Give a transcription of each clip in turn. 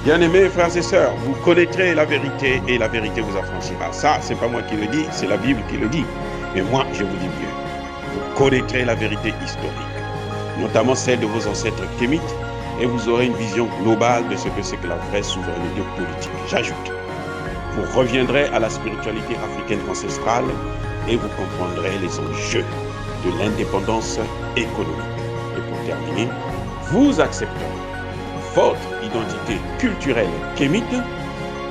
Bien-aimés frères et sœurs, vous connaîtrez la vérité et la vérité vous affranchira. Ça, c'est pas moi qui le dis, c'est la Bible qui le dit. Mais moi, je vous dis mieux. Vous connaîtrez la vérité historique, notamment celle de vos ancêtres kémites, et vous aurez une vision globale de ce que c'est que la vraie souveraineté politique. J'ajoute, vous reviendrez à la spiritualité africaine ancestrale et vous comprendrez les enjeux de l'indépendance économique. Et pour terminer, vous accepterez votre identité culturelle kémite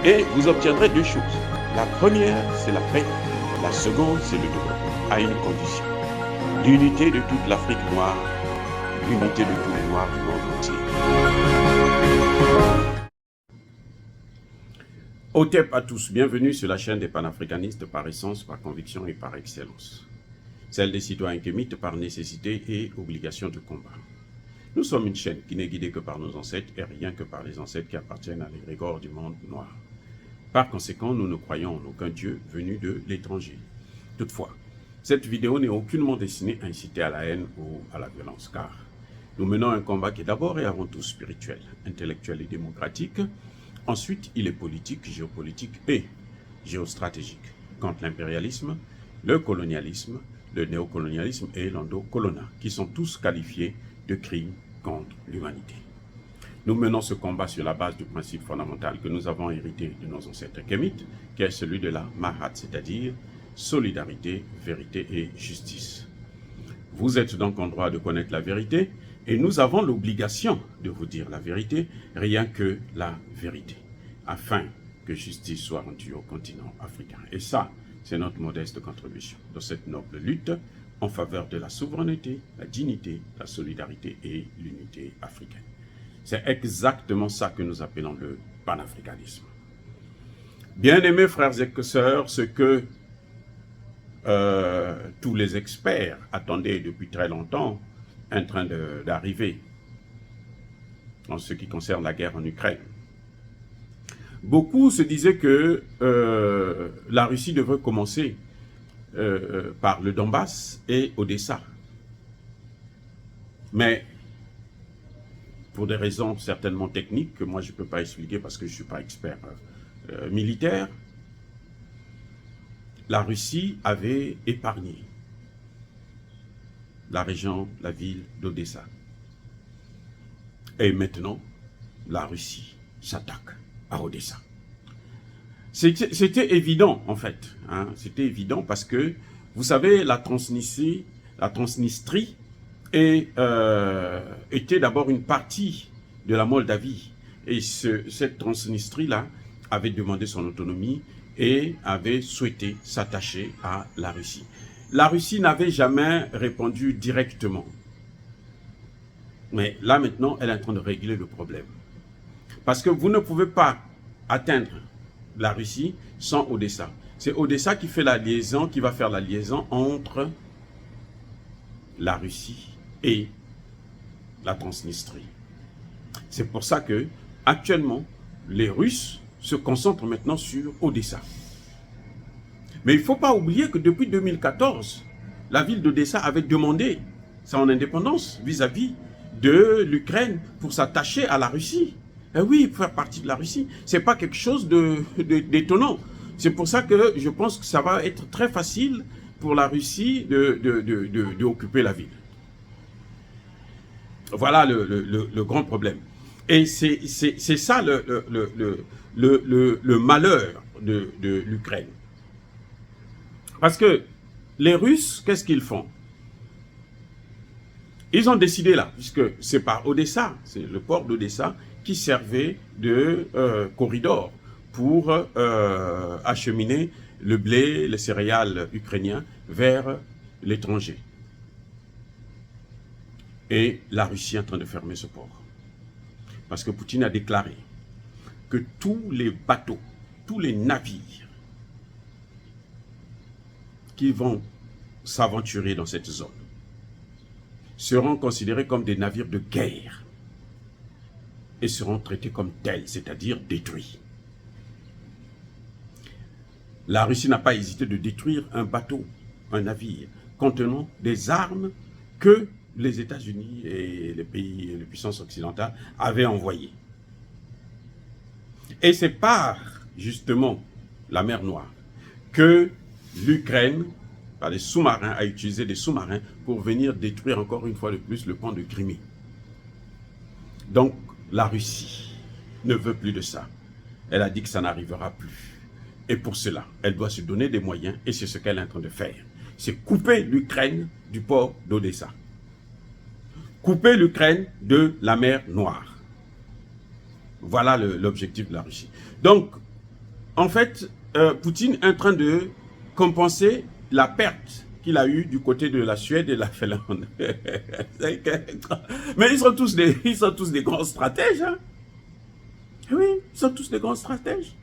et vous obtiendrez deux choses. La première, c'est la paix. La seconde, c'est le développement, à une condition. L'unité de toute l'Afrique noire, l'unité de tous les Noirs du monde entier. Otep à tous, bienvenue sur la chaîne des panafricanistes par essence, par conviction et par excellence. Celle des citoyens kémites par nécessité et obligation de combat. Nous sommes une chaîne qui n'est guidée que par nos ancêtres et rien que par les ancêtres qui appartiennent à l'égrégore du monde noir. Par conséquent, nous ne croyons en aucun Dieu venu de l'étranger. Toutefois, cette vidéo n'est aucunement destinée à inciter à la haine ou à la violence, car nous menons un combat qui est d'abord et avant tout spirituel, intellectuel et démocratique. Ensuite, il est politique, géopolitique et géostratégique, contre l'impérialisme, le colonialisme, le néocolonialisme et l'endocolonat, qui sont tous qualifiés de crimes contre l'humanité. Nous menons ce combat sur la base du principe fondamental que nous avons hérité de nos ancêtres kémites, qui est celui de la Mahat, c'est-à-dire solidarité, vérité et justice. Vous êtes donc en droit de connaître la vérité, et nous avons l'obligation de vous dire la vérité, rien que la vérité, afin que justice soit rendue au continent africain. Et ça, c'est notre modeste contribution dans cette noble lutte en faveur de la souveraineté, la dignité, la solidarité et l'unité africaine. C'est exactement ça que nous appelons le panafricanisme. Bien-aimés frères et sœurs, ce que tous les experts attendaient depuis très longtemps en train d'arriver en ce qui concerne la guerre en Ukraine. Beaucoup se disaient que la Russie devrait commencer par le Donbass et Odessa. Mais pour des raisons certainement techniques que moi je ne peux pas expliquer parce que je ne suis pas expert militaire, la Russie avait épargné la région, la ville d'Odessa. Et maintenant, la Russie s'attaque à Odessa. C'était évident, en fait. Hein, c'était évident parce que, vous savez, la Transnistrie était d'abord une partie de la Moldavie. Et cette Transnistrie-là avait demandé son autonomie et avait souhaité s'attacher à la Russie. La Russie n'avait jamais répondu directement. Mais là, maintenant, elle est en train de régler le problème. Parce que vous ne pouvez pas atteindre la Russie sans Odessa. C'est Odessa qui fait la liaison, qui va faire la liaison entre la Russie et la Transnistrie. C'est pour ça que, actuellement, les Russes se concentrent maintenant sur Odessa. Mais il ne faut pas oublier que depuis 2014, la ville d'Odessa avait demandé son indépendance vis-à-vis de l'Ukraine pour s'attacher à la Russie. Et oui, pour faire partie de la Russie, ce n'est pas quelque chose d'étonnant. C'est pour ça que je pense que ça va être très facile pour la Russie d'occuper la ville. Voilà le grand problème. Et c'est ça le malheur de l'Ukraine. Parce que les Russes, qu'est-ce qu'ils font? Ils ont décidé là, puisque c'est par Odessa, c'est le port d'Odessa qui servait de corridor pour acheminer le blé, les céréales ukrainiens vers l'étranger. Et la Russie est en train de fermer ce port. Parce que Poutine a déclaré que tous les bateaux, tous les navires qui vont s'aventurer dans cette zone seront considérés comme des navires de guerre et seront traités comme tels, c'est-à-dire détruits. La Russie n'a pas hésité de détruire un bateau, un navire, contenant des armes que les États-Unis et les puissances occidentales avaient envoyées. Et c'est par, justement, la mer Noire que l'Ukraine, par les sous-marins, a utilisé des sous-marins pour venir détruire encore une fois de plus le pont de Crimée. Donc, la Russie ne veut plus de ça. Elle a dit que ça n'arrivera plus. Et pour cela, elle doit se donner des moyens, et c'est ce qu'elle est en train de faire. C'est couper l'Ukraine du port d'Odessa. Couper l'Ukraine de la mer Noire. Voilà l'objectif de la Russie. Donc, en fait, Poutine est en train de compenser la perte qu'il a eue du côté de la Suède et de la Finlande. Mais ils sont tous des grands stratèges. Hein? Oui, ils sont tous des grands stratèges.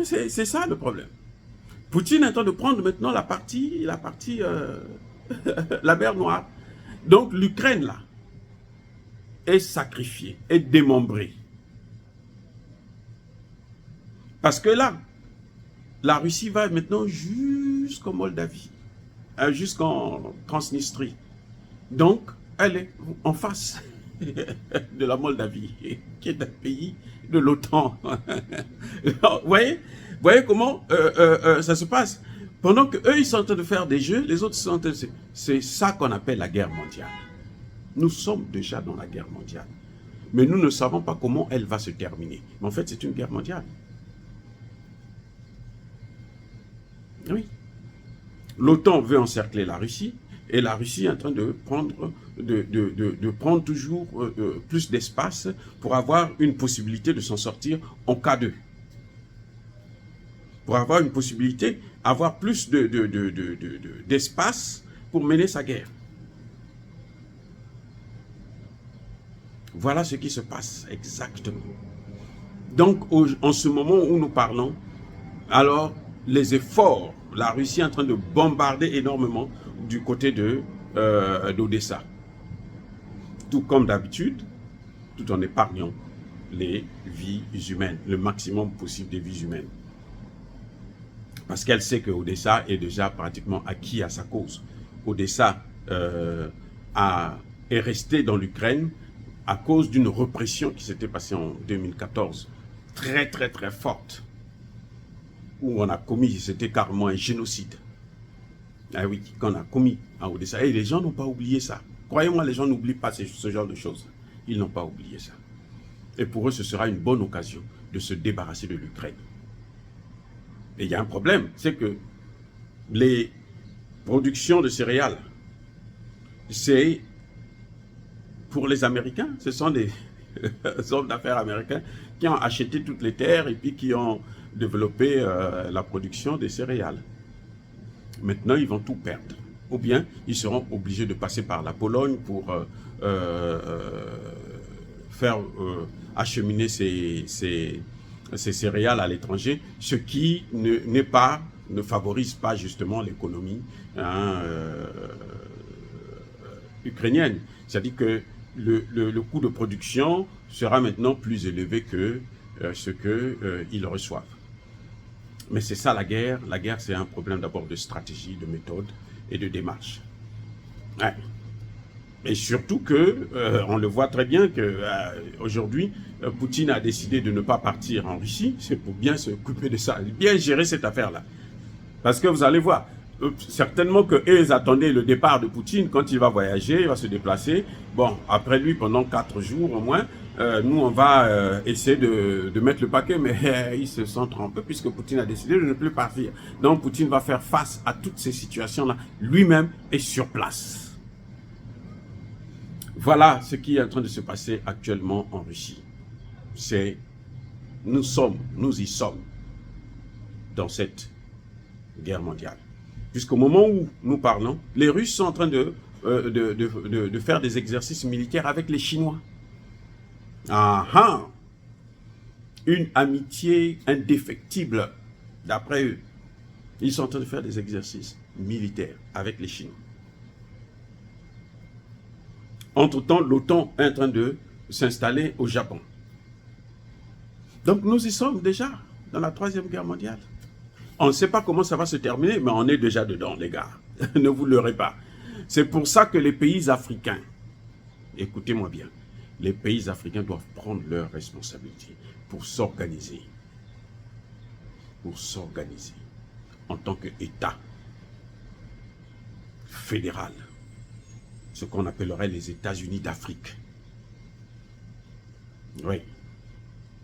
C'est ça le problème. Poutine est en train de prendre maintenant la partie la mer Noire. Donc l'Ukraine là est sacrifiée, est démembrée. Parce que là, la Russie va maintenant jusqu'en Moldavie, jusqu'en Transnistrie. Donc, elle est en face de la Moldavie, qui est un pays de l'OTAN. Vous voyez comment ça se passe? Pendant qu'eux, ils sont en train de faire des jeux, les autres sont en train de... C'est ça qu'on appelle la guerre mondiale. Nous sommes déjà dans la guerre mondiale. Mais nous ne savons pas comment elle va se terminer. Mais en fait, c'est une guerre mondiale. Oui. L'OTAN veut encercler la Russie, et la Russie est en train de prendre toujours plus d'espace pour avoir une possibilité de s'en sortir en cas de. Pour avoir une possibilité, avoir plus d'espace pour mener sa guerre. Voilà ce qui se passe exactement. Donc, en ce moment où nous parlons, alors, les efforts, la Russie est en train de bombarder énormément du côté d'Odessa. Tout comme d'habitude, tout en épargnant les vies humaines, le maximum possible des vies humaines. Parce qu'elle sait que Odessa est déjà pratiquement acquis à sa cause. Odessa est resté dans l'Ukraine à cause d'une répression qui s'était passée en 2014, très très très forte, où on a commis, c'était carrément un génocide. Ah oui, qu'on a commis à Odessa. Et les gens n'ont pas oublié ça. Croyez-moi, les gens n'oublient pas ce genre de choses. Ils n'ont pas oublié ça. Et pour eux, ce sera une bonne occasion de se débarrasser de l'Ukraine. Et il y a un problème, c'est que les productions de céréales, c'est pour les Américains, ce sont des hommes d'affaires américains qui ont acheté toutes les terres et puis qui ont développé la production des céréales. Maintenant, ils vont tout perdre. Ou bien, ils seront obligés de passer par la Pologne pour faire acheminer ces céréales à l'étranger, ce qui ne favorise pas justement l'économie ukrainienne. C'est-à-dire que le coût de production sera maintenant plus élevé que ce qu'ils reçoivent. Mais c'est ça la guerre. La guerre, c'est un problème d'abord de stratégie, de méthode et de démarche. Ouais. Et surtout que, on le voit très bien qu'aujourd'hui, Poutine a décidé de ne pas partir en Russie. C'est pour bien se couper de ça, bien gérer cette affaire-là. Parce que vous allez voir, certainement qu'eux, ils attendaient le départ de Poutine quand il va voyager, il va se déplacer. Bon, après lui, pendant 4 jours au moins, nous, on va essayer de mettre le paquet, mais ils se sont trompés puisque Poutine a décidé de ne plus partir. Donc, Poutine va faire face à toutes ces situations-là lui-même et sur place. Voilà ce qui est en train de se passer actuellement en Russie. Nous y sommes dans cette guerre mondiale. Jusqu'au moment où nous parlons, les Russes sont en train de faire des exercices militaires avec les Chinois. Une amitié indéfectible, d'après eux. Ils sont en train de faire des exercices militaires avec les Chinois. Entre-temps, l'OTAN est en train de s'installer au Japon. Donc nous y sommes déjà dans la 3e guerre mondiale. On ne sait pas comment ça va se terminer, mais on est déjà dedans, les gars. Ne vous leurrez pas. C'est pour ça que les pays africains, écoutez-moi bien, Les pays africains doivent prendre leurs responsabilités pour s'organiser. En tant qu'État fédéral, ce qu'on appellerait les États-Unis d'Afrique. Oui,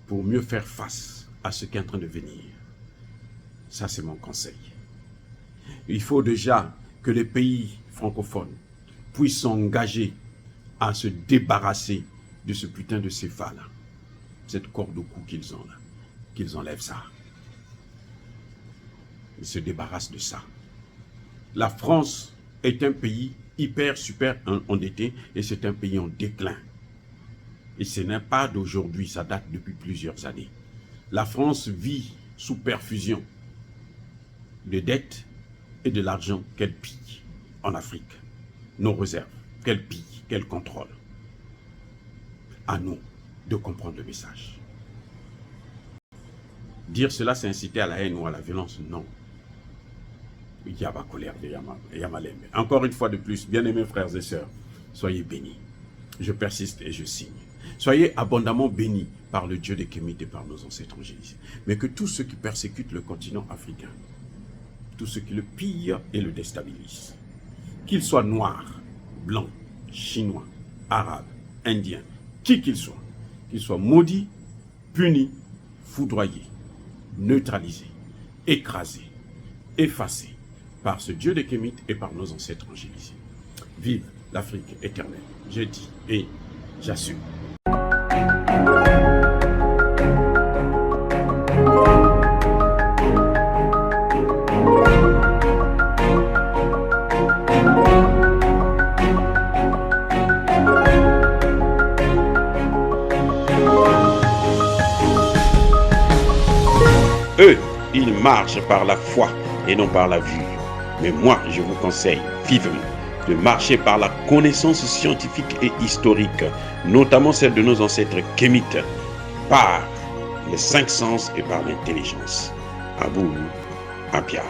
pour mieux faire face à ce qui est en train de venir. Ça, c'est mon conseil. Il faut déjà que les pays francophones puissent s'engager à se débarrasser de ce putain de céphale, cette corde au cou qu'ils ont là, qu'ils enlèvent ça. Ils se débarrassent de ça. La France est un pays super endetté et c'est un pays en déclin. Et ce n'est pas d'aujourd'hui, ça date depuis plusieurs années. La France vit sous perfusion de dettes et de l'argent qu'elle pille en Afrique. Nos réserves, qu'elle pille, qu'elle contrôle. À nous de comprendre le message. Dire cela, c'est inciter à la haine ou à la violence, non. Il y a ma colère, il y a ma laine. Encore une fois de plus, bien-aimés frères et sœurs, soyez bénis. Je persiste et je signe. Soyez abondamment bénis par le Dieu des Kémites et par nos ancêtres angélisés. Mais que tous ceux qui persécutent le continent africain, tous ceux qui le pillent et le déstabilisent, qu'ils soient noirs, blancs, chinois, arabes, indiens, qui qu'ils soient maudits, punis, foudroyés, neutralisés, écrasés, effacés par ce Dieu des Kémites et par nos ancêtres angélisés. Vive l'Afrique éternelle, j'ai dit et j'assume. Eux, ils marchent par la foi et non par la vue. Mais moi, je vous conseille vivement de marcher par la connaissance scientifique et historique, notamment celle de nos ancêtres kémites, par les 5 sens et par l'intelligence. À vous, Apia.